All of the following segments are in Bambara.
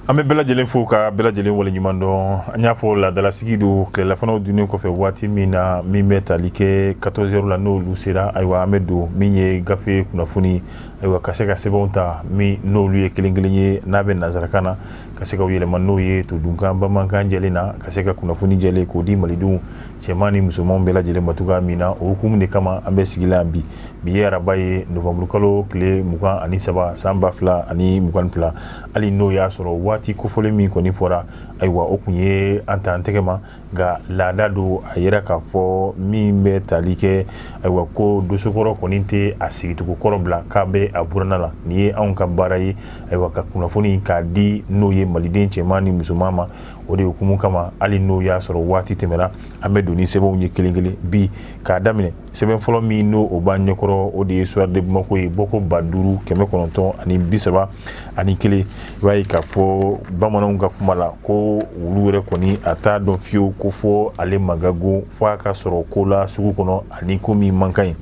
Ame bela jelen fo ka bela jelen wale ɲuman dɔn an y'a fɔ laadalasigi do tilelafanaw dunnen kɔfɛ waati min na min bɛ tali kɛ 14 la n'olu sera ayiwa an bɛ don min ye gafe kunnafoni ayiwa ka se ka sɛbɛnw ta min n'olu ye kelen kelen ye n'a bɛ nazarakan na ka se ka yɛlɛma n'o ye todunkan bamanankan jɛlen na ka se ka kunnafoni jɛlen k'o di malidenw cɛman ni musomanw bɛɛ lajɛlen ma cogoya min na o hukumu de kama an bɛ sigila yan bi ye araba ye novembre kalo tile 23 san 2022 hali n'o y'a sɔrɔ waati kofɔlen min kɔni fɔra ayiwa o kun ye an ta an tɛgɛ ma nka laada do a yɛrɛ k'a fɔ min bɛ tali kɛ ayiwa ko dosokɔrɔ kɔni tɛ a sigicogo kɔrɔ bila k'a bɛ a buranna la nin ye anw ka baara ye ayiwa ka kunnafoni k'a di n'o ye maliden cɛman ni musoman ma o de hukumu kama hali n'o y'a sɔrɔ waati tɛmɛna an bɛ don ni sɛbɛnw ye kelen kelen bi k'a daminɛ sɛbɛn fɔlɔ min n'o o b'an ɲɛkɔrɔ o de ye Soir de Bamako ye bɔko 5931 i b'a ye k'a fɔ bamananw ka kuma la ko olu yɛrɛ kɔni a t'a dɔn fiyewu ko fɔ ale magago fɔ a ka sɔrɔ ko la sugu kɔnɔ ani ko min man ka ɲi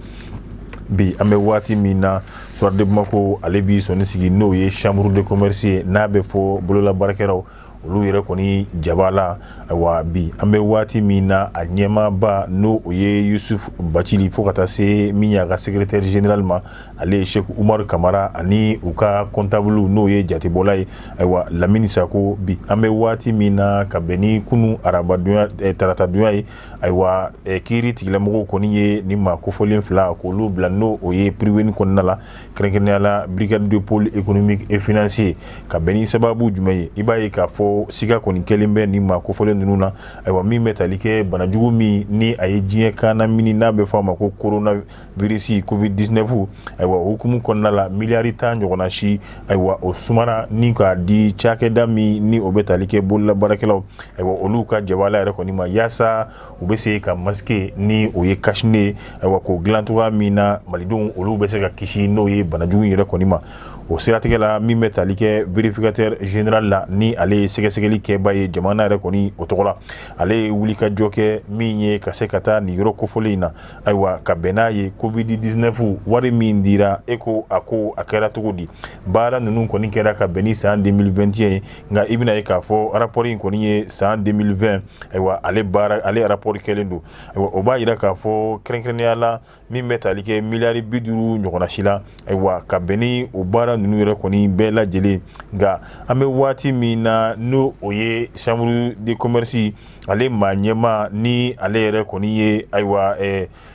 bi an bɛ waati min na Soir de Bamako ale b'i sɔnni sigi n'o ye chambre de commerce ye n'a bɛ fɔ bololabaarakɛlaw olu yɛrɛ kɔni jabala ayiwa bi an bɛ waati min na a ɲɛmaaba n'o o ye Yusuf Bacili fo ka taa se min y'a ka secrétaire général ma ale ye Sheikh Umaru Kamara ani u ka comptable n'o ye jatebɔla ye ayiwa Lamini Sako bi an bɛ waati min na ka bɛn ni kunu arabadonya taratadonya ye ayiwa kiiri tigilamɔgɔw kɔni ye ni maa kofɔlen fila k'olu bila n'o o ye privé kɔnɔna la kɛrɛnkɛrɛnnenya la brigade de pôle économique et financier ka bɛn ni sababu jumɛn ye i b'a ye k'a fɔ siga kɔni kelen bɛ ni maa kofɔlen ninnu na ayiwa min bɛ tali kɛ banajugu min ni a ye diɲɛ kaana mini n'a bɛ fɔ a ma ko coronavirus covid-19 ayiwa o hukumu kɔnɔna la miliyari 10 ɲɔgɔnna si ayiwa o sumana ni k'a di cakɛda min ni o bɛ tali kɛ bololabaarakɛlaw ayiwa olu ka jabala yɛrɛ kɔni ma yaasa u bɛ se ka masque ni o ye kashine ayiwa k'o dilan cogoya min na malidenw olu bɛ se ka kisi n'o ye banajugu yɛrɛ kɔni ma o siratigɛ la min bɛ tali kɛ vérificateur général la ni ale ye sɛgɛsɛgɛli kɛba ye jamana yɛrɛ kɔni o tɔgɔ la ale ye wulikajɔ kɛ min ye ka se ka taa nin yɔrɔ kofɔlen in na ayiwa ka bɛn n'a ye covid-19 wari min dira e ko a kɛra cogo di baara ninnu kɔni kɛra ka bɛn ni san 2021 ye nka i bɛna ye k'a fɔ rapport in kɔni ye san 2020 ayiwa ale rapport kɛlen don ayiwa o b'a yira k'a fɔ kɛrɛnkɛrɛnnenya la min bɛ tali kɛ miliyari 50 ɲɔgɔnna si la ayiwa ka bɛn ni o baara ninnu yɛrɛ kɔni bɛɛ lajɛlen nka an bɛ waati min na n'o o ye chambre de commerce ale maa ɲɛma ni ale yɛrɛ kɔni ye ayiwa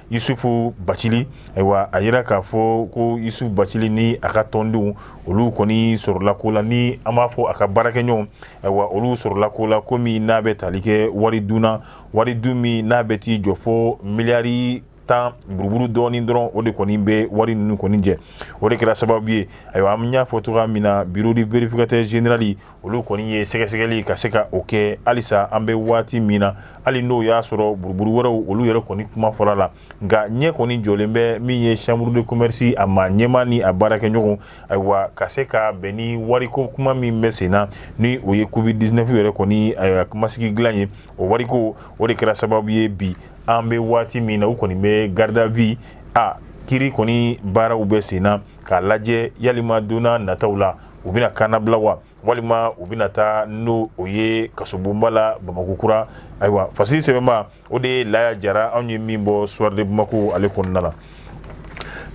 Yusufu Bacili ayiwa a yira k'a fɔ ko Yusufu Bacili ni a ka tɔndenw olu kɔni sɔrɔla ko la ni an b'a fɔ a ka baarakɛɲɔgɔnw ayiwa olu sɔrɔla ko la komi n'a bɛ tali kɛ wari dun min n'a bɛ t'i jɔ fɔ miliyari 10 buruburu dɔɔni dɔrɔn o de kɔni bɛ wari ninnu kɔni jɛ o de kɛra sababu ye ayiwa an y'a fɔ cogoya min na bureau de vérificateur général olu kɔni ye sɛgɛsɛgɛli ka se ka o kɛ halisa an bɛ waati min na hali n'o y'a sɔrɔ buruburu wɛrɛw olu yɛrɛ kɔni kuma fɔra la nka ɲɛ kɔni jɔlen bɛ min ye chambre de commerce a maa ɲɛma ni a baarakɛɲɔgɔn ayiwa ka se ka bɛn ni wariko kuma min bɛ sen na ni o ye covid-19 yɛrɛ kɔni masigi dilan ye o wariko o de kɛra sababu ye bi an bɛ waati min na u kɔni bɛ garde à vue kiiri kɔni baaraw bɛ sen na k'a lajɛ yalima donna nataw la u bɛna kannabila wa walima u bɛna taa n'o o ye kasobonba la Bamako kura ayiwa fasili sɛbɛnba o de ye Laya Jara anw ye min bɔ Soir de Bamako ale kɔnɔna la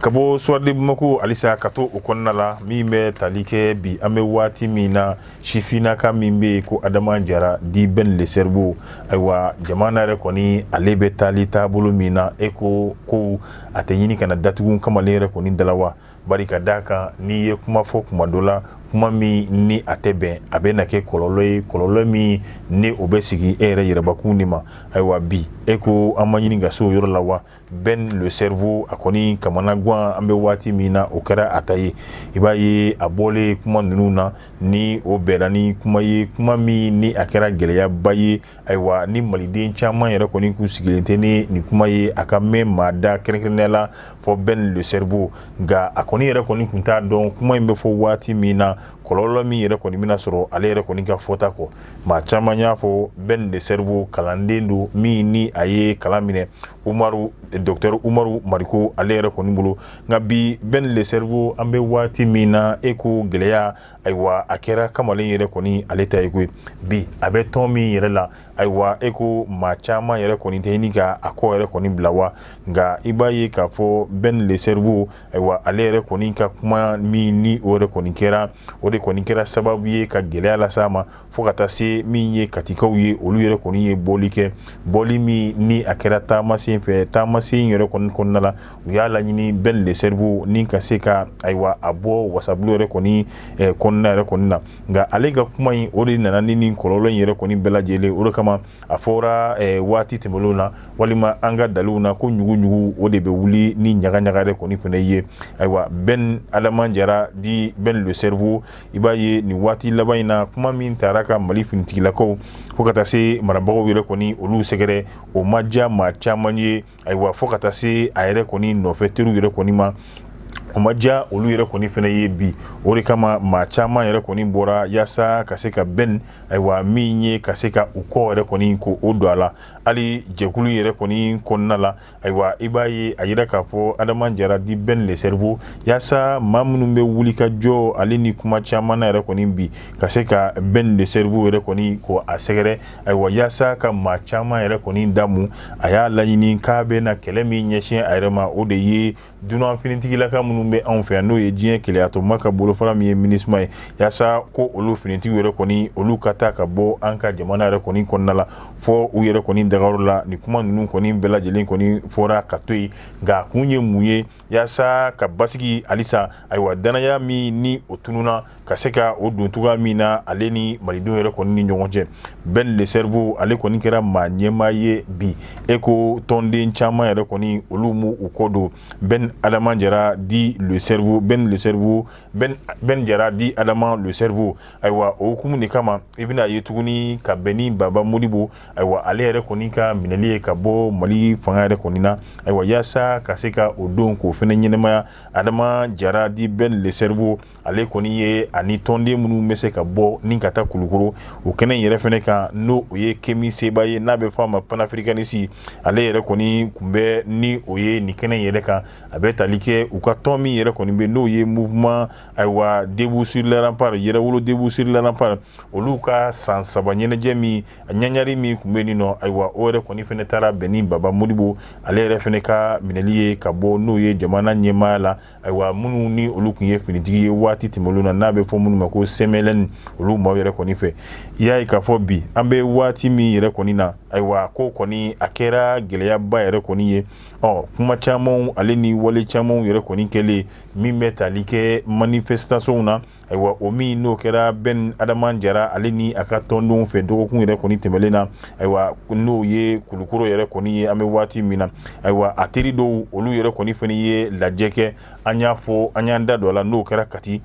ka bɔ Soir de Bamako halisa ka to o kɔnɔna la min bɛ tali kɛ bi an bɛ waati min na sifinnaka min bɛ yen ko Adama Jara di Ben le Cerveau ayiwa jamana yɛrɛ kɔni ale bɛ taali taabolo min na e ko a tɛ ɲini kana datugu kamalen yɛrɛ kɔni dala wa bari ka d'a kan n'i ye kuma fɔ kuma dɔ la kuma min ni a tɛ bɛn a bɛ na kɛ kɔlɔlɔ ye kɔlɔlɔ min ni o bɛ sigi e yɛrɛ yɛrɛbakun de ma ayiwa bi e ko an ma ɲini ka se o yɔrɔ la wa Ben le cerveau a kɔni kamana guwan an bɛ waati min na o kɛra a ta ye i b'a ye a bɔlen kuma ninnu na ni o bɛnna ni kuma ye kuma min ni a kɛra gɛlɛyaba ye ayiwa ni maliden caman yɛrɛ kɔni k'u sigilen tɛ ni nin kuma ye a ka mɛn maa da kɛrɛnkɛrɛnnenya la fɔ Ben le cerveau nka a kɔni yɛrɛ kɔni tun t'a dɔn kuma in bɛ fɔ waati min na kɔlɔlɔ min yɛrɛ kɔni bɛna sɔrɔ ale yɛrɛ kɔni ka fɔta kɔ maa caman y'a fɔ Ben le cerveau kalanden don min ni a ye kalan minɛ Dr Umaru Mariko ale yɛrɛ kɔni bolo nka bi Ben le cerveau an bɛ waati min na e ko gɛlɛya ayiwa a kɛra kamalen yɛrɛ kɔni ale ta ye koyi bi a bɛ tɔn min yɛrɛ la ayiwa e ko maa caman yɛrɛ kɔni tɛ ni ka a kɔ yɛrɛ kɔni bila wa nka i b'a ye k'a fɔ Ben le cerveau ayiwa ale yɛrɛ kɔni ka kuma min ni o yɛrɛ kɔni kɛra o de kɔni kɛra sababu ye ka gɛlɛya las'a ma fo ka taa se min ye katikaw ye olu yɛrɛ kɔni ye bɔli kɛ bɔli min ni a kɛra taamasen fɛ taamasen yɛrɛ kɔni kɔnɔna la u y'a laɲini Ben le cerveau ni ka se ka ayiwa a bɔ wasabulu yɛrɛ kɔni kɔnɔna yɛrɛ kɔni na nka ale ka kuma in o de nana ni nin kɔlɔlɔ in yɛrɛ kɔni bɛɛ lajɛlen o de kama a fɔra waati tɛmɛnlenw na walima an ka daliw na ko ɲugu o de bɛ wuli ni ɲaga ɲaga yɛrɛ kɔni fana ye ayiwa Ben Adama Jara di Ben le cerveau i b'a ye nin waati laban in na kuma min taara ka Mali finitigilakaw fo ka taa se marabagaw yɛrɛ kɔni olu sɛgɛrɛ o ma diya maa caman ye ayiwa fo ka taa se a yɛrɛ kɔni nɔfɛ teriw yɛrɛ kɔni ma o ma diya olu yɛrɛ kɔni fana ye bi o de kama maa caman yɛrɛ kɔni bɔra yaasa ka se ka Ben ayiwa min ye ka se ka u kɔ yɛrɛ kɔni ko o don a la hali jɛkulu yɛrɛ kɔni kɔnɔna la ayiwa i b'a ye a yira k'a fɔ Adama Jara di Ben le cerveau yaasa maa minnu bɛ wuli ka jɔ ale ni kuma caman na yɛrɛ kɔni bi ka se ka Ben le cerveau yɛrɛ kɔni ko a sɛgɛrɛ ayiwa yaasa ka maa caman yɛrɛ kɔni damu a y'a laɲini k'a bɛ na kɛlɛ min ɲɛsin a yɛrɛ ma o de ye dunan finitigilaka minnu bɛ anw fɛ yan n'o ye diɲɛ keleyatɔma ka bolofara min ye MINUSMA ye yaasa ko olu finitigiw yɛrɛ kɔni olu ka taa ka bɔ an ka jamana yɛrɛ kɔni kɔnɔna la fɔ u yɛrɛ kɔni dagayɔrɔ la nin kuma ninnu kɔni bɛɛ lajɛlen kɔni fɔra ka to yen nka kun ye mun ye yaasa ka basigi halisa ayiwa danaya min ni o tununa ka se ka o don cogoya min na ale ni malidenw yɛrɛ kɔni ni ɲɔgɔn cɛ Ben le cerveau ale kɔni kɛra maa ɲɛmaa ye bi e ko tɔnden caman yɛrɛ kɔni olu m'u kɔ don Ben Adama Jara di le cerveau Ben le cerveau Ben Jara di Adama le cerveau ayiwa o hukumu de kama i bɛna ye tuguni ka bɛn ni Baba Modibo ayiwa ale yɛrɛ kɔni ka minɛli ye ka bɔ Mali fanga yɛrɛ kɔni na ayiwa yaasa ka se ka o don k'o fɛnɛ ɲɛnɛmaya Adama Jara di Ben le cerveau ale kɔni ye ani tɔnden minnu bɛ se ka bɔ ni ka taa Kulukoro o kɛnɛ yɛrɛ fɛnɛ kan n'o o ye Kemi Seba ye n'a bɛ fɔ a ma panafricaniste ale yɛrɛ kɔni kun bɛ ni o ye nin kɛnɛ yɛrɛ kan a bɛ tali kɛ u ka tɔn min yɛrɛ kɔni bɛ n'o ye mouvement ayiwa debout sur les remparts yɛrɛwolo debout sur les remparts olu ka san 3 ɲɛnajɛ min ɲaɲari min kun bɛ nin nɔ ayiwa o yɛrɛ kɔni fɛnɛ taara bɛn ni Baba Modibo ale yɛrɛ fɛnɛ ka minɛli ye ka bɔ n'o ye jamana ɲɛmaaya la ayiwa minnu ni olu kun ye finitigi ye waati tɛmɛnlenw na n'a bɛ fɔ minnu ma ko CMLN olu maaw yɛrɛ kɔni fɛ i y'a ye k'a fɔ bi an bɛ waati min yɛrɛ kɔni na ayiwa ko kɔni a kɛra gɛlɛyaba yɛrɛ kɔni ye kuma camanw ale ni wale camanw yɛrɛ kɔni kɛlen min bɛ tali kɛ manifestation na ayiwa o min n'o kɛra Ben Adama Jara ale ni a ka tɔndenw fɛ dɔgɔkun yɛrɛ kɔni tɛmɛlen na ayiwa n'o ye Kulukoro yɛrɛ kɔni ye an bɛ waati min na ayiwa a teri dɔw olu yɛrɛ kɔni fɛnɛ ye lajɛ kɛ an y'a fɔ an y'an da don a la n'o kɛra Kati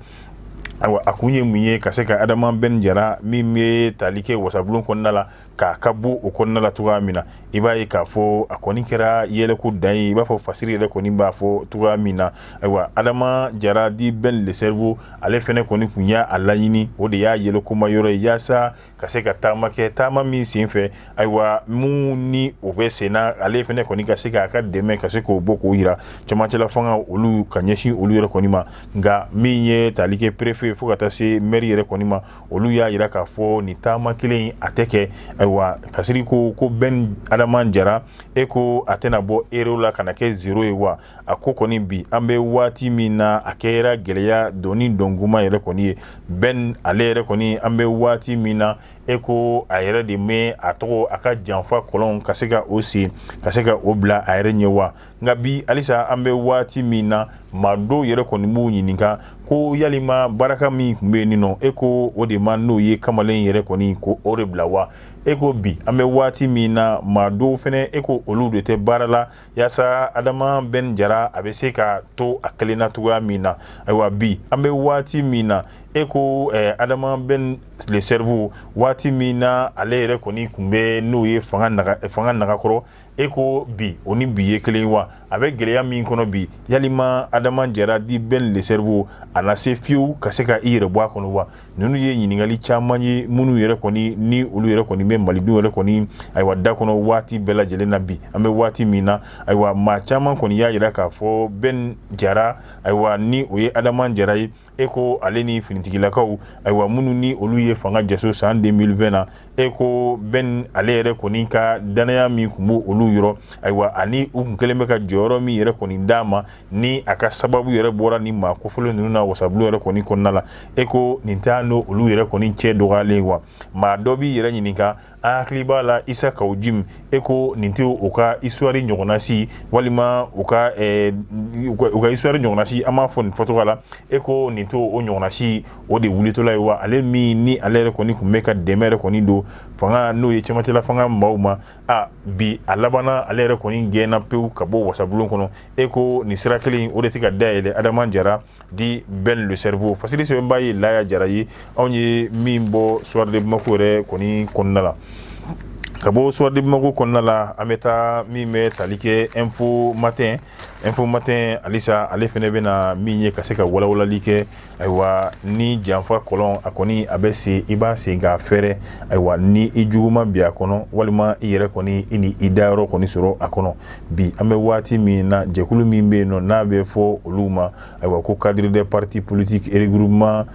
ayiwa a kun ye mun ye ka se ka Adama Ben Jara min bɛ tali kɛ wasabulon kɔnɔna la k'a ka bɔ o kɔnɔna la cogoya min na i b'a ye k'a fɔ a kɔni kɛra yɛlɛko dan ye i b'a fɔ fasiri yɛrɛ kɔni b'a fɔ cogoya min na ayiwa Adama Jara di Ben le cerveau ale fɛnɛ kɔni kun y'a laɲini o de y'a yɛlɛkoma yɔrɔ ye yaasa ka se ka taama kɛ taama min sen fɛ ayiwa mun ni o bɛ sen na ale fɛnɛ kɔni ka se k'a ka dɛmɛ ka se k'o bɔ k'o yira cɛmancɛla fanga olu ka ɲɛsin olu yɛrɛ kɔni ma nka min ye tali kɛ préfet fo ka taa se maire yɛrɛ kɔni ma olu y'a yira k'a fɔ nin taama kelen a tɛ kɛ ayiwa fasiri ko Ben Adama Jara e ko a tɛna bɔ erew la ka na kɛ zero ye wa a ko kɔni bi an bɛ waati min na a kɛra gɛlɛya dɔnni dɔnguma yɛrɛ kɔni ye Ben ale yɛrɛ kɔni an bɛ waati min na e ko a yɛrɛ de mɛ a tɔgɔ a ka janfa kɔlɔn ka se ka o sen ka se ka o bila a yɛrɛ ɲɛ wa nka bi halisa an bɛ waati min na maa dɔw yɛrɛ kɔni b'u ɲininka ko yalima baraka min kun bɛ nin nɔ e ko o de ma n'o ye kamalen yɛrɛ kɔni ko o de bila wa e ko bi an bɛ waati min na maa dɔw fɛnɛ e ko olu de tɛ baara la yaasa Adama Ben Jara a bɛ se ka to a kelenna cogoya min na ayiwa bi an bɛ waati min na e ko Adama Ben le cerveau waati min na ale yɛrɛ kɔni kun bɛ n'o ye fanga nagakɔrɔ e ko bi o ni bi ye kelen wa a bɛ gɛlɛya min kɔnɔ bi yalima Adama Jara di Ben le cerveau a na se fiyewu ka se ka i yɛrɛ bɔ a kɔnɔ wa ninnu ye ɲininkali caman ye minnu yɛrɛ kɔni ni olu yɛrɛ kɔni bɛ malidenw yɛrɛ kɔni ayiwa da kɔnɔ waati bɛɛ lajɛlen na bi an bɛ waati min na ayiwa maa caman kɔni y'a jira k'a fɔ Ben Jara ayiwa ni o ye Adama Jara ye e ko ale ni finitigilakaw ayiwa minnu ni olu ye fanga jaso san 2020 na e ko Ben ale yɛrɛ kɔni ka danaya min kun b'o olu yɔrɔ ayiwa ani u kun kɛlen bɛ ka jɔyɔrɔ min yɛrɛ kɔni d'a ma ni a ka sababu yɛrɛ bɔra ni maa kofɔlen ninnu na wasabulu yɛrɛ kɔni kɔnɔna la e ko nin t'a n'o olu yɛrɛ kɔni cɛ dɔgɔyalen wa maa dɔ b'i yɛrɛ ɲininka an hakili b'a la Isa Kawo Jim e ko nin tɛ o ka histoire ɲɔgɔnna si walima u ka histoire ɲɔgɔnna si an b'a fɔ nin fɔcogo la e ko nin tɛ o ɲɔgɔnna si o de wulitɔla ye wa ale min ni ale yɛrɛ kɔni kun bɛ ka dɛmɛ yɛrɛ kɔni don fanga n'o ye cɛmancɛla fanga maaw ma bi a labanna ale yɛrɛ kɔni gɛnna pewu ka bɔ wasabulon kɔnɔ e ko nin sira kelen o de tɛ ka dayɛlɛ Adama Jara di Ben le cerveau fasili sɛbɛnbaa ye Laya Jara ye anw ye min bɔ soir de Bamako yɛrɛ kɔni kɔnɔna la ka bɔ soir de Bamako kɔnɔna la an bɛ taa min bɛ tali kɛ info matin alisa ale fɛnɛ bɛna min ye ka se ka walawalali kɛ ayiwa ni janfa kɔlɔn a kɔni a bɛ se i b'a sen k'a fɛrɛ ayiwa ni i juguma bi a kɔnɔ walima i yɛrɛ kɔni i ni i dayɔrɔ kɔni sɔrɔ a kɔnɔ bi an bɛ waati min na jɛkulu min bɛ yen nɔ n'a bɛ fɔ olu ma ayiwa ko cadre des partis politiques et regroupement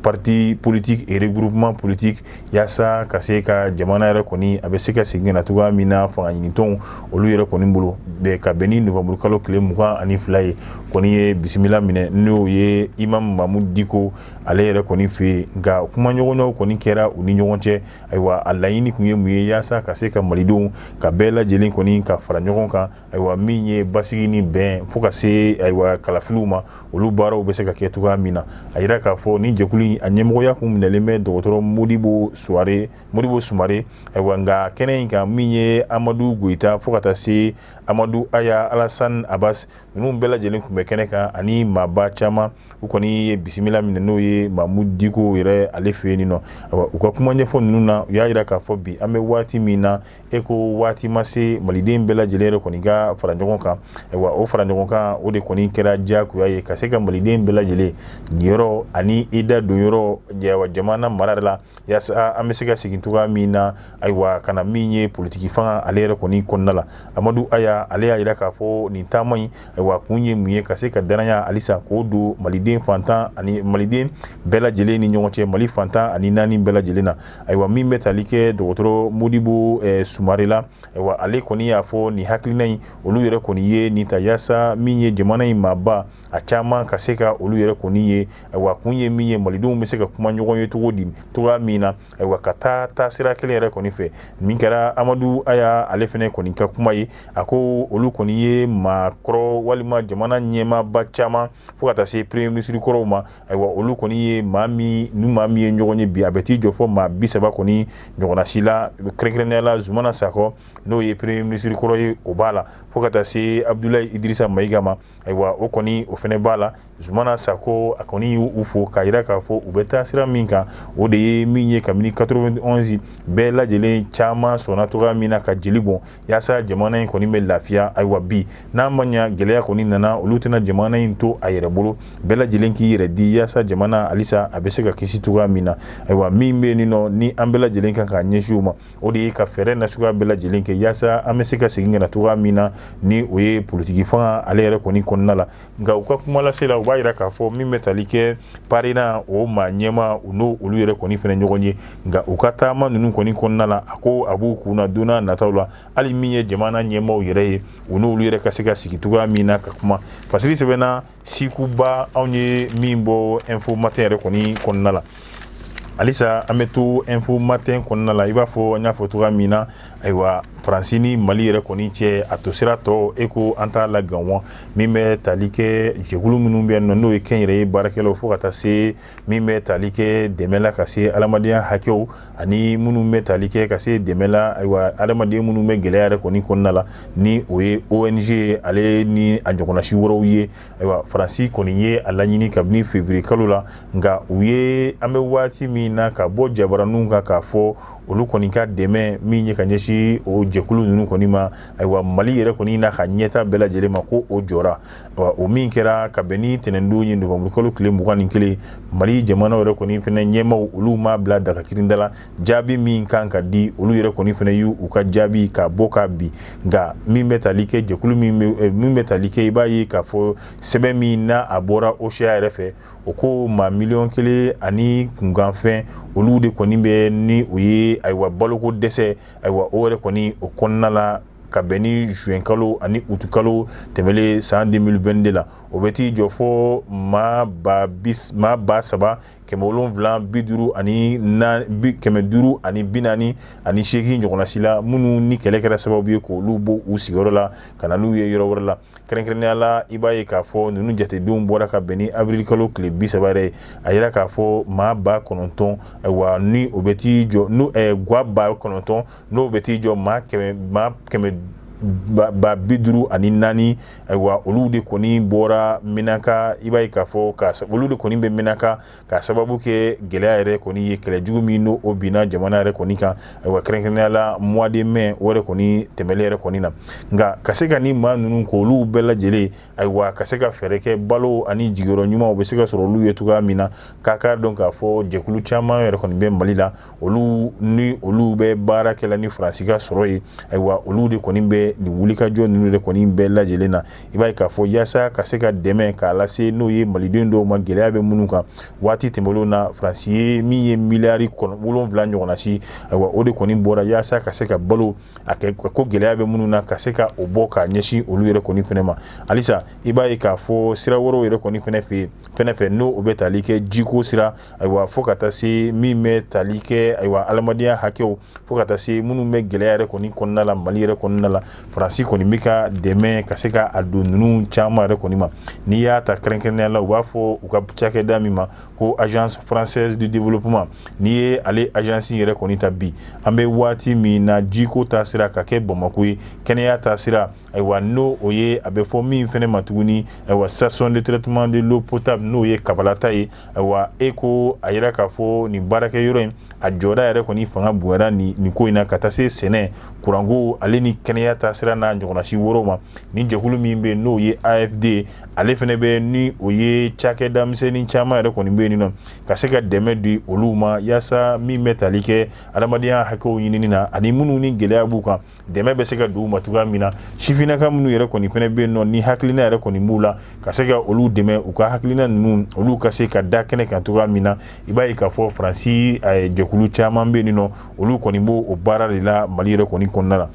parti politique et regroupement politique yaasa ka se ka jamana yɛrɛ kɔni a bɛ se ka segin na cogoya min na fanga ɲinitɔnw olu yɛrɛ kɔni bolo ka bɛn ni novembre kalo tile 22 ye kɔni ye bisimila minɛ n'o ye Imam Mahmud Diko ale yɛrɛ kɔni fɛ yen nka kumaɲɔgɔnyaw kɔni kɛra u ni ɲɔgɔn cɛ ayiwa a laɲini kun ye mun ye yaasa ka se ka malidenw ka bɛɛ lajɛlen kɔni ka fara ɲɔgɔn kan ayiwa min ye basigi ni bɛn fo ka se ayiwa kalafiliw ma olu baaraw bɛ se ka kɛ cogoya min na a yira k'a fɔ ni jɛkulu a ɲɛmɔgɔya kun minɛlen bɛ dɔgɔtɔrɔ Modibo Sumare ayiwa nka kɛnɛ in kan min ye Amadu Goyita fo ka taa se Amadu Aya Alassane Abbas ninnu bɛɛ lajɛlen kun bɛ kɛnɛ kan ani maaba caman u kɔni ye bisimila minɛ n'o ye Mahmud Diko yɛrɛ ale fɛ yen nɔ ayiwa u ka kuma ɲɛfɔ ninnu na u y'a jira k'a fɔ bi an bɛ waati min na e ko waati ma se maliden bɛɛ lajɛlen yɛrɛ kɔni ka fara ɲɔgɔn kan ayiwa o fara ɲɔgɔn kan o de kɔni kɛra diyagoya ye ka se ka maliden bɛɛ lajɛlen niyɔrɔ ani i da don yɔrɔ jamana mara la yaasa an bɛ se ka segin cogoya min na ayiwa kana min ye politiki fanga ale yɛrɛ kɔni kɔnɔna la Amadu Aya ale y'a jira k'a fɔ nin taama in ayiwa kun ye mun ye ka se ka danaya halisa k'o don maliden fantan ani maliden bɛɛ lajɛlen ni ɲɔgɔn cɛ Mali fantan ani naani bɛɛ lajɛlen na ayiwa min bɛ tali kɛ dɔgɔtɔrɔ Modibo Sumare la ayiwa ale kɔni y'a fɔ nin hakilina in olu yɛrɛ kɔni ye nin ta yaasa min ye jamana in maaba a caman ka se ka olu yɛrɛ kɔni ye ayiwa kun ye min ye malidenw bɛ se ka kuma ɲɔgɔn ye togoya min na ayiwa ka taa sira kelen yɛrɛ kɔni fɛ min kɛra Amadu Aya ale fɛnɛ kɔni ka kuma ye a ko olu kɔni ye maakɔrɔ walima jamana ɲɛmaaba caman fo ka taa se premier ministre kɔrɔw ma ayiwa olu kɔni ye maa min ye ɲɔgɔn ye bi a bɛ t'i jɔ fɔ maa 30 kɔni ɲɔgɔnna si la kɛrɛnkɛrɛnnenya la Zumana Sakɔ n'o ye premier ministre kɔrɔ ye o b'a la fo ka taa se Abdoulaye Idrissa Mayiga ma ayiwa o kɔni o fɛnɛ b'a la Zumana Sakɔ a kɔni y'u fo k'a jira k'a fɔ u bɛ taa sira min kan o de ye min ye kabini 91 bɛɛ lajɛlen caman sɔnna cogoya min na ka jeli bɔn yaasa jamana in kɔni bɛ lafiya ayiwa bi n'a ma ɲa gɛlɛya kɔni nana olu tɛna jamana in to a yɛrɛ bolo bɛɛ lajɛlen k'i yɛrɛ di yaasa jamana halisa a bɛ se ka kisi cogoya min na ayiwa min bɛ yen nɔ ni an bɛɛ lajɛlen kan k'a ɲɛsin o ma o de ye ka fɛɛrɛ nasuguya bɛɛ lajɛlen kɛ yaasa an bɛ se ka segin ka na cogoya min na ni o ye politiki fanga ale yɛrɛ kɔni kɔnɔna la nka u ka kuma lase la u b'a jira k'a fɔ min bɛ tali kɛ parina o maa ɲɛma u n'o olu yɛrɛ kɔni fɛnɛ ɲɔgɔn ye nka u ka taama ninnu kɔni kɔnɔna la a ko a b'u kunna donna nataw la hali min ye jamana ɲɛmaw yɛrɛ ye u n'olu yɛrɛ ka se ka sigi cogoya min na ka kuma fasili sɛbɛnna sikuba anw ye min bɔ info matin yɛrɛ kɔni kɔnɔna la halisa an bɛ to info matin kɔnɔna la i b'a fɔ an y'a fɔ cogoya min na ayiwa Faransi ni Mali yɛrɛ kɔni cɛ a to sira tɔ eko an t'a la ganwa min bɛ tali kɛ jɛkulu minnu bɛ yen nɔ n'o ye kɛnyɛrɛye baarakɛlaw fo ka taa se min bɛ tali kɛ dɛmɛ la ka se adamadenya hakɛw ani minnu bɛ tali kɛ ka se dɛmɛ la ayiwa adamaden minnu bɛ gɛlɛya yɛrɛ kɔni kɔnɔna la ni o ye ONG ale ni a ɲɔgɔnnasi wɛrɛw ye ayiwa Faransi kɔni ye a laɲini kabini février kalo la nka u ye an bɛ waati min na ka bɔ jabaraninw kan k'a fɔ olu kɔni ka dɛmɛ min ye ka ɲɛsin o jɛkulu ninnu kɔni ma ayiwa Mali yɛrɛ kɔni n'a ka ɲɛta bɛɛ lajɛlen ma ko o jɔra o min kɛra ka bɛn ni tɛnɛndon ye novembre kalo tile 21 Mali jamana yɛrɛ kɔni fɛnɛ ɲɛmaw olu ma bila daga kirinda la jaabi min kan ka di olu yɛrɛ kɔni fɛnɛ y'u ka jaabi ka bɔ ka bi nka min bɛ tali kɛ jɛkulu min bɛ tali kɛ i b'a ye k'a fɔ sɛbɛn min n'a a bɔra OCHA yɛrɛ fɛ o ko maa 1,000,000 ani kunkanfɛn olu de kɔni bɛ ni o ye ayiwa baloko dɛsɛ ayiwa o yɛrɛ kɔni o kɔnɔna la ka bɛn ni juin kalo ani août kalo tɛmɛlen san 2022 la o bɛ t'i jɔ fo maa ba 3,750 ani 548 ɲɔgɔnna si la minnu ni kɛlɛ kɛra sababu ye k'olu bɔ u sigiyɔrɔ la ka na n'u ye yɔrɔ wɛrɛ la kɛrɛnkɛrɛnnenya la i b'a ye k'a fɔ ninnu jatedenw bɔra ka bɛn ni avril kalo tile 30 yɛrɛ ye a yira k'a fɔ maa 9,000 ayiwa ni o bɛ t'i jɔ guwa 9,000 n'o bɛ t'i jɔ maa 54 ayiwa olu de kɔni bɔra Menaka i b'a ye k'a fɔ olu de kɔni bɛ Menaka ka sababu kɛ gɛlɛya yɛrɛ kɔni ye kɛlɛjugu min n'o o binna jamana yɛrɛ kɔni kan ayiwa kɛrɛnkɛrɛnnenya la mois de mai o yɛrɛ kɔni tɛmɛlen yɛrɛ kɔni na nka ka se ka ni maa ninnu k'olu bɛɛ lajɛlen ayiwa ka se ka fɛɛrɛ kɛ balo ani jigiyɔrɔ ɲuman u bɛ se ka sɔrɔ olu ye cogoya min na k'a k'a dɔn k'a fɔ jɛkulu caman yɛrɛ kɔni bɛ Mali la olu bɛ baara kɛla ni Faransi ka sɔrɔ ye ayiwa olu de kɔni bɛ ni wulikajɔ ninnu de kɔni bɛɛ lajɛlen na i b'a ye k'a fɔ yaasa ka se ka dɛmɛ k'a lase n'o ye maliden dɔw ma gɛlɛya bɛ minnu kan waati tɛmɛlenw na Faransi ye min ye miliyari 7 ɲɔgɔnna si ayiwa o de kɔni bɔra yaasa ka se ka balo a kɛ ko gɛlɛya bɛ minnu na ka se ka o bɔ k'a ɲɛsin olu yɛrɛ kɔni fɛnɛ ma halisa i b'a ye k'a fɔ sira wɛrɛw yɛrɛ kɔni fɛnɛ fɛ n'o o bɛ tali kɛ jiko sira ayiwa fo ka taa se min bɛ tali kɛ ayiwa adamadenya hakɛw fo ka taa se minnu bɛ gɛlɛya yɛrɛ kɔni kɔnɔna la Mali yɛrɛ kɔnɔna la Faransi kɔni bɛ ka dɛmɛ ka se ka a don ninnu caman yɛrɛ kɔni ma n'i y'a ta kɛrɛnkɛrɛnnenya la u b'a fɔ u ka cakɛda min ma ko agence française du développement n'i ye ale agence yɛrɛ kɔni ta bi an bɛ waati min na jiko ta sira ka kɛ Bamako ye kɛnɛya ta sira ayiwa n'o o ye a bɛ fɔ min fɛnɛ ma tuguni ayiwa station de traitement de l'eau potable n'o ye Kabalata ye ayiwa ECHO a yira k'a fɔ nin baarakɛyɔrɔ in a jɔda yɛrɛ kɔni fanga bonyara nin ko in na ka taa se sɛnɛ kuranko ale ni kɛnɛya ta sira n'a ɲɔgɔnnasi wɛrɛw ma ni jɛkulu min bɛ yen n'o ye AFD ale fɛnɛ bɛ ni o ye cakɛda misɛnnin caman yɛrɛ kɔni bɛ yen nɔ ka se ka dɛmɛ di olu ma yaasa min bɛ tali kɛ adamadenya hakɛw ɲinini na ani minnu ni gɛlɛya b'u kan dɛmɛ bɛ se ka don u ma cogoya min na sifinnaka minnu yɛrɛ kɔni fɛnɛ bɛ yen nɔ ni hakilina yɛrɛ kɔni b'u la ka se ka olu dɛmɛ u ka hakilina ninnu olu ka se ka da kɛnɛ kan cogoya min na i b'a ye k'a fɔ Faransi jɛkulu caman bɛ yen nɔ olu kɔni b'o o baara de la Mali yɛrɛ kɔni kɔnɔna la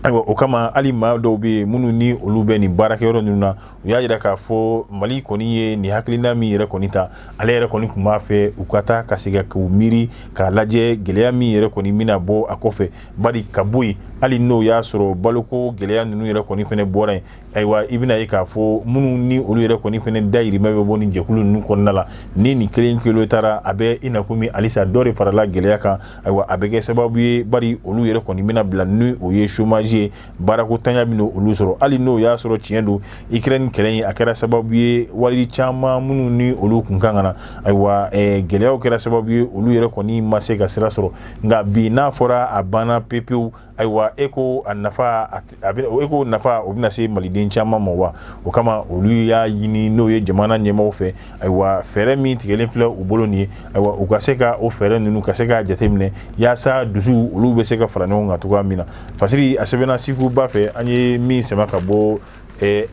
ayiwa o kama hali maa dɔw bɛ yen minnu ni olu bɛ nin baarakɛyɔrɔ ninnu na u y'a jira k'a fɔ Mali kɔni ye nin hakilina min yɛrɛ kɔni ta ale yɛrɛ kɔni tun b'a fɛ u ka taa ka se ka k'u miiri k'a lajɛ gɛlɛya min yɛrɛ kɔni bɛna bɔ a kɔfɛ bari ka bɔ yen hali n'o y'a sɔrɔ baloko gɛlɛya ninnu yɛrɛ kɔni fɛnɛ bɔra yen ayiwa i bɛna ye k'a fɔ minnu ni olu yɛrɛ kɔni fɛnɛ dayirimɛ bɛ bɔ nin jɛkulu ninnu kɔnɔna la ni nin kelen taara a bɛ i na komi halisa dɔ de farala gɛlɛya kan ayiwa a bɛ kɛ sababu ye bari olu yɛrɛ kɔni bɛna bila ni o ye chômage ye baarako tanya bɛ olu sɔrɔ hali n'o y'a sɔrɔ tiɲɛ don Ukraine kɛlɛ in a kɛra sababu ye wari caman minnu ni olu kun kan ka na ayiwa gɛlɛyaw kɛra sababu ye olu yɛrɛ kɔni ma se ka sira sɔrɔ nka bi n'a fɔra a banna pepewu ayiwa ECHO nafa o bɛna se maliden caman ma wa o kama olu y'a ɲini n'o ye jamana ɲɛmaaw fɛ ayiwa fɛɛrɛ min tigɛlen filɛ u bolo nin ye ayiwa u ka se ka o fɛɛrɛ ninnu ka se k'a jateminɛ yaasa dusu olu bɛ se ka fara ɲɔgɔn kan cogoya min na Fasiri a sɛbɛnna Sikuba fɛ an ye min sɛmɛ ka bɔ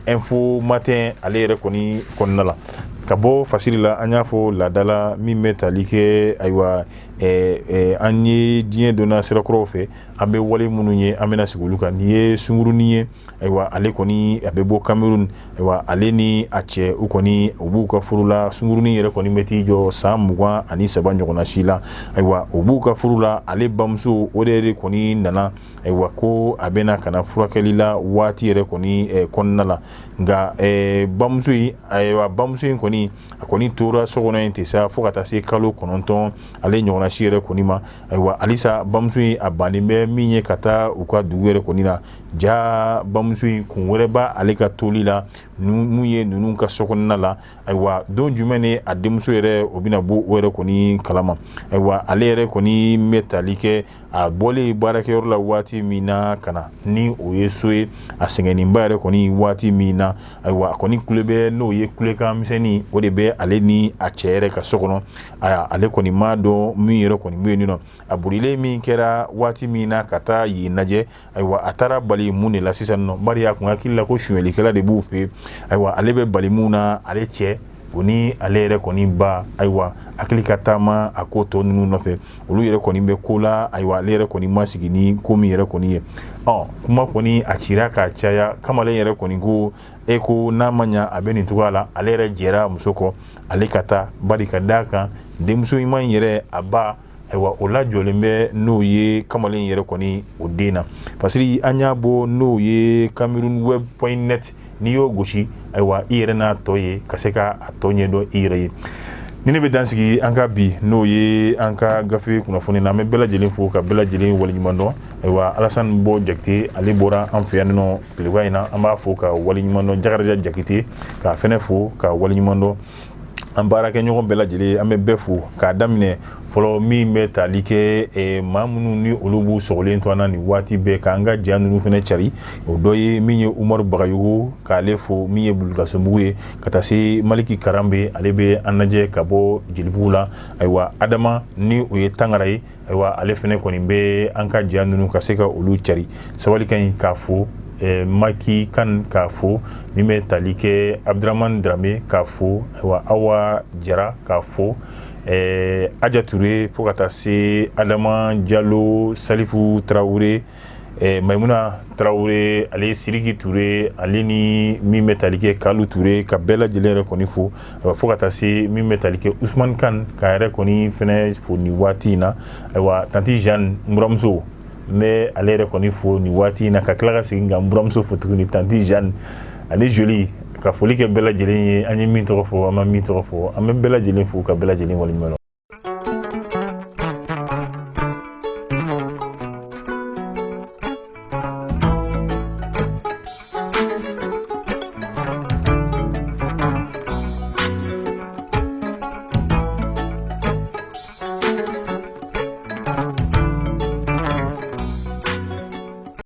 info matin ale yɛrɛ kɔni kɔnɔna la ka bɔ Fasiri la an y'a fɔ laadala min bɛ tali kɛ ayiwa an ye diɲɛ donna sirakɔrɔw fɛ an bɛ wale minnu ye an bɛna sigi olu kan nin ye sungurunin ye ayiwa ale kɔni a bɛ bɔ Cameroun ayiwa ale ni a cɛ u kɔni u b'u ka furu la sungurunin yɛrɛ kɔni bɛ t'i jɔ san 23 ɲɔgɔnna si la ayiwa u b'u ka furu la ale bamuso o de kɔni nana ayiwa ko a bɛna kana furakɛli la waati yɛrɛ kɔni kɔnɔna la nka bamuso in ayiwa bamuso in kɔni a kɔni tora sokɔnɔ in ten sa fo ka taa se kalo 9 ale ɲɔgɔnna si yɛrɛ kɔni ma ayiwa halisa bamuso in a bannen bɛ min ye ka taa u ka dugu yɛrɛ kɔni na ja bamuso in kun wɛrɛ b'a ale ka toli la mun ye ninnu ka sokɔnɔna la ayiwa don jumɛn ni a denmuso yɛrɛ o bɛna bɔ o yɛrɛ kɔni kalama ayiwa ale yɛrɛ kɔni bɛ tali kɛ a bɔlen baarakɛyɔrɔ la waati min na ka na ni o ye so ye a sɛgɛnnenba yɛrɛ kɔni waati min na ayiwa a kɔni kule bɛ n'o ye kulekan misɛnnin o de bɛ ale ni a cɛ yɛrɛ ka so kɔnɔ ale kɔni m'a dɔn min yɛrɛ kɔni bɛ yen nɔ a bolilen min kɛra waati min na ka taa yen lajɛ ayiwa a taara bali mun de la sisan nɔ bari a kun hakili la ko sonyɛlikɛla de b'u fɛ ayiwa ale bɛ bali mun na ale cɛ o ni ale yɛrɛ kɔni ba ayiwa hakili ka taama a ko tɔ ninnu nɔfɛ olu yɛrɛ kɔni bɛ ko la ayiwa ale yɛrɛ kɔni ma sigi ni ko min yɛrɛ kɔni ye kuma kɔni a cira ka caya kamalen yɛrɛ kɔni ko ko n'a ma ɲa a bɛ nin cogoya la ale yɛrɛ jɛra muso kɔ ale ka taa bari ka d'a kan denmuso ɲuman in yɛrɛ a ba ayiwa o lajɔlen bɛ n'o ye kamalen yɛrɛ kɔni o den na parce que an y'a bɔ n'o ye cameroonweb.net n'i y'o gosi ayiwa i yɛrɛ n'a tɔ ye ka se ka a tɔ ɲɛdɔn i yɛrɛ ye ni ne bɛ dansigi an ka bi n'o ye an ka gafe kunnafoni na an bɛ bɛɛ lajɛlen fo ka bɛɛ lajɛlen waleɲuman dɔn ayiwa Alasani Bɔ Jakite ale bɔra an fɛ yan nɔ tileba in na an b'a fo ka waleɲuman dɔn Jakaraja Jakite k'a fɛnɛ fo ka waleɲuman dɔn an baarakɛ ɲɔgɔn bɛɛ lajɛlen an bɛ bɛɛ fo k'a daminɛ fɔlɔ min bɛ tali kɛ maa minnu ni olu b'u sɔgɔlen to an na nin waati bɛɛ k'an ka jɛn ninnu fɛnɛ cari o dɔ ye min ye Umaru Bagayogo k'ale fo min ye Bulukasunbugu ye ka taa se Maliki Karambe ale bɛ an lajɛ ka bɔ Jelibugu la ayiwa Adama ni o ye Tangara ye ayiwa ale fɛnɛ kɔni bɛ an ka jɛn ninnu ka se ka olu cari sabali ka ɲi k'a fo Maki Kan k'a fo min bɛ tali kɛ Abdurahmane Drame k'a fo ayiwa Awa Jara k'a fo Adja Touré fo ka taa se Adama Diallo Salifu Traoré Maimuna Traoré ale Siriki Touré ale ni min bɛ tali kɛ Kalu Touré ka bɛɛ lajɛlen yɛrɛ kɔni fo fo ka taa se min bɛ tali kɛ Usmane Kan k'a yɛrɛ kɔni fɛnɛ fo nin waati in na ayiwa Tanti Jeanne Muramuso n bɛ ale yɛrɛ kɔni fo nin waati in na ka tila ka segin ka Muramuso fo tuguni Tanti Jeanne ale joli ka foli kɛ bɛɛ lajɛlen ye an ye min tɔgɔ fɔ an ma min tɔgɔ fɔ an bɛ bɛɛ lajɛlen fo ka bɛɛ lajɛlen waleɲuman dɔn